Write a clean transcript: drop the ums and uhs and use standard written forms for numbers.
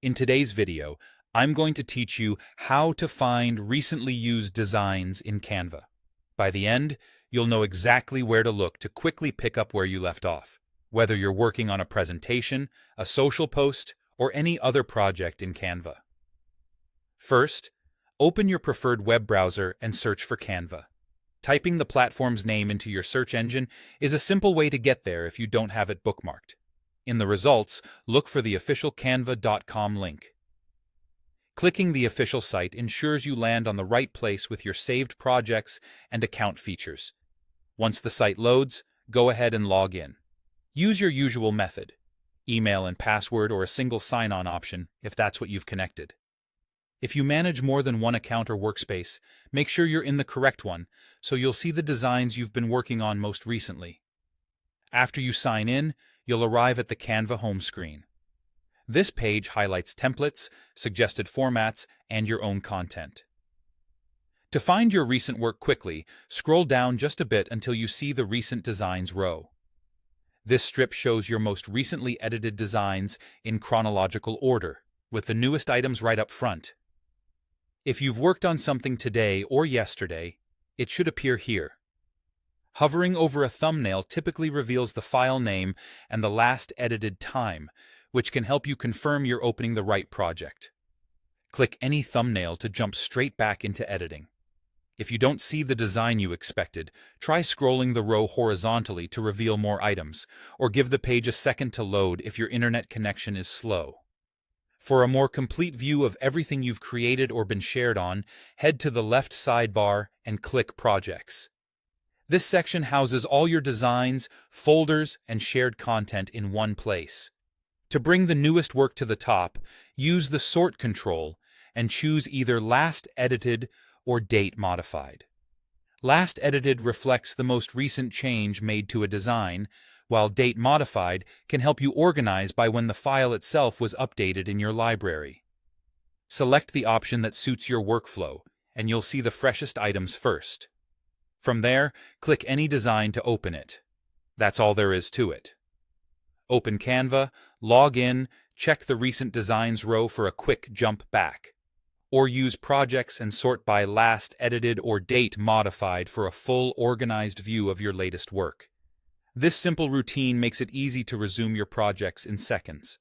In today's video, I'm going to teach you how to find recently used designs in Canva. By the end, you'll know exactly where to look to quickly pick up where you left off, whether you're working on a presentation, a social post, or any other project in Canva. First, open your preferred web browser and search for Canva. Typing the platform's name into your search engine is a simple way to get there if you don't have it bookmarked. In the results, look for the official canva.com link. Clicking the official site ensures you land on the right place with your saved projects and account features. Once the site loads, go ahead and log in. Use your usual method, email and password or a single sign-on option if that's what you've connected. If you manage more than one account or workspace, make sure you're in the correct one so you'll see the designs you've been working on most recently. After you sign in, you'll arrive at the Canva home screen. This page highlights templates, suggested formats, and your own content. To find your recent work quickly, scroll down just a bit until you see the Recent Designs row. This strip shows your most recently edited designs in chronological order, with the newest items right up front. If you've worked on something today or yesterday, it should appear here. Hovering over a thumbnail typically reveals the file name and the last edited time, which can help you confirm you're opening the right project. Click any thumbnail to jump straight back into editing. If you don't see the design you expected, try scrolling the row horizontally to reveal more items, or give the page a second to load if your internet connection is slow. For a more complete view of everything you've created or been shared on, head to the left sidebar and click Projects. This section houses all your designs, folders, and shared content in one place. To bring the newest work to the top, use the Sort control and choose either Last Edited or Date Modified. Last Edited reflects the most recent change made to a design, while Date Modified can help you organize by when the file itself was updated in your library. Select the option that suits your workflow, and you'll see the freshest items first. From there, click any design to open it. That's all there is to it. Open Canva, log in, check the Recent Designs row for a quick jump back, or use Projects and sort by Last Edited or Date Modified for a full, organized view of your latest work. This simple routine makes it easy to resume your projects in seconds.